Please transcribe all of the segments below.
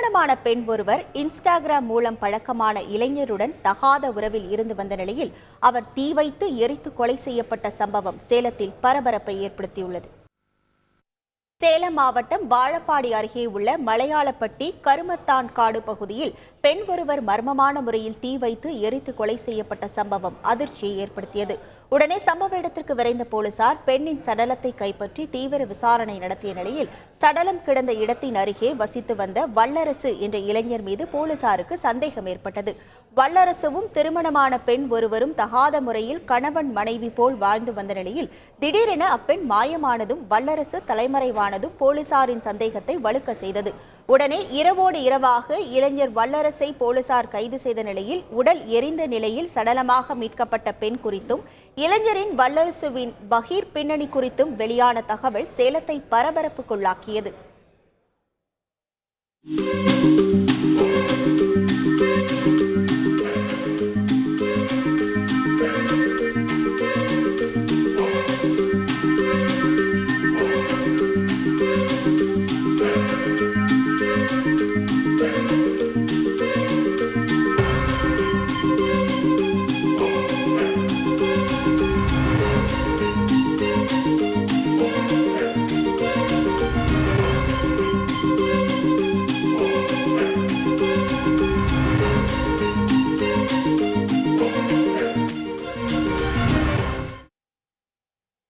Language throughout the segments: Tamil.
திருமணமான பெண் ஒருவர் இன்ஸ்டாகிராம் மூலம் பழக்கமான இளைஞருடன் தகாத உறவில் இருந்து வந்த நிலையில் அவர் தீ வைத்து எரித்து கொலை செய்யப்பட்ட சம்பவம் சேலத்தில் பரபரப்பை ஏற்படுத்தியுள்ளது. சேலம் மாவட்டம் வாழப்பாடி அருகே உள்ள மலையாளப்பட்டி கருமத்தான் காடு பகுதியில் பெண் ஒருவர் மர்மமான முறையில் தீ வைத்து எரித்து கொலை செய்யப்பட்ட சம்பவம் அதிர்ச்சியை ஏற்படுத்தியது. உடனே சம்பவ இடத்திற்கு விரைந்த போலீசார் பெண்ணின் சடலத்தை கைப்பற்றி தீவிர விசாரணை நடத்திய நிலையில் சடலம் கிடந்த இடத்தின் அருகே வசித்து வந்த வல்லரசு என்ற இளைஞர் மீது போலீசாருக்கு சந்தேகம் ஏற்பட்டது. வல்லரசுவும் திருமணமான பெண் ஒருவரும் தகாத முறையில் கணவன் மனைவி போல் வாழ்ந்து வந்த நிலையில் திடீரென அப்பெண் மாயமானதும் வல்லரசு தலைமறைவானதும் போலீசாரின் சந்தேகத்தை வலுக்க செய்தது. உடனே இரவோடு இரவாக இளைஞர் வல்லரசை போலீசார் கைது செய்த நிலையில் உடல் எரிந்த நிலையில் சடலமாக மீட்கப்பட்ட பெண் குறித்தும் இளைஞரின் வல்லரசுவின் பகீர் பின்னணி குறித்தும் வெளியான தகவல் சேலத்தை பரபரப்புக்குள்ளாக்கியது.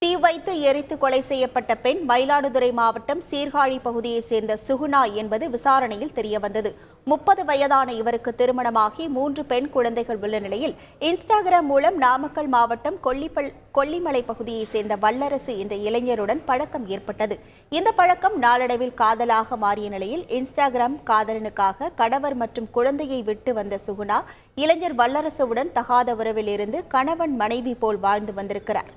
தீ வைத்து எரித்து கொலை செய்யப்பட்ட பெண் மயிலாடுதுறை மாவட்டம் சீர்காழி பகுதியைச் சேர்ந்த சுகுணா என்பது விசாரணையில் தெரியவந்தது. 30 வயதான இவருக்கு திருமணமாகி 3 பெண் குழந்தைகள் உள்ள நிலையில் இன்ஸ்டாகிராம் மூலம் நாமக்கல் மாவட்டம் கொல்லிமலை பகுதியைச் சேர்ந்த வல்லரசு என்ற இளைஞருடன் பழக்கம் ஏற்பட்டது. இந்த பழக்கம் நாளடைவில் காதலாக மாறிய நிலையில் இன்ஸ்டாகிராம் காதலனுக்காக கணவர் மற்றும் குழந்தையை விட்டு வந்த சுகுணா இளைஞர் வல்லரசுவுடன் தகாத உறவில் இருந்து கணவன் மனைவி போல் வாழ்ந்து வந்திருக்கிறார்.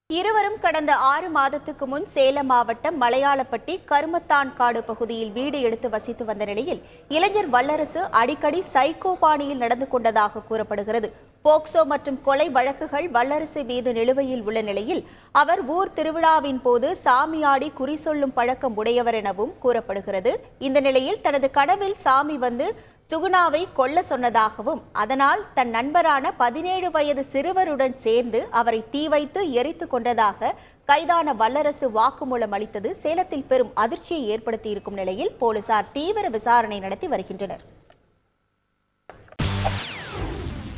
இருவரும் கடந்த 6 மாதத்துக்கு முன் சேலம் மாவட்டம் மலையாளப்பட்டி கருமத்தான் காடு பகுதியில் வீடு எடுத்து வசித்து வந்த நிலையில் இளைஞர் வல்லரசு அடிக்கடி சைக்கோ பாணியில் நடந்து கொண்டதாக கூறப்படுகிறது. போக்சோ மற்றும் கொலை வழக்குகள் வல்லரசு மீது நிலுவையில் உள்ள நிலையில் அவர் ஊர் திருவிழாவின் போது சாமியாடி குறி சொல்லும் பழக்கம் உடையவர் எனவும் கூறப்படுகிறது. இந்த நிலையில் தனது கனவில் சாமி வந்து சுகுணாவை கொல்ல சொன்னதாகவும் அதனால் தன் நண்பரான 17 வயது சிறுவருடன் சேர்ந்து அவரை தீ வைத்து எரித்து கொண்டதாக கைதான வல்லரசு வாக்குமூலம் அளித்தது சேலத்தில் பெரும் அதிர்ச்சியை ஏற்படுத்தியிருக்கும் நிலையில் போலீசார் தீவிர விசாரணை நடத்தி வருகின்றனர்.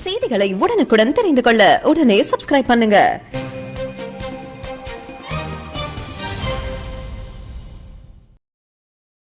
செய்திகளை உடனுக்குடன் தெரிந்து கொள்ள உடனே சப்ஸ்கிரைப் பண்ணுங்க.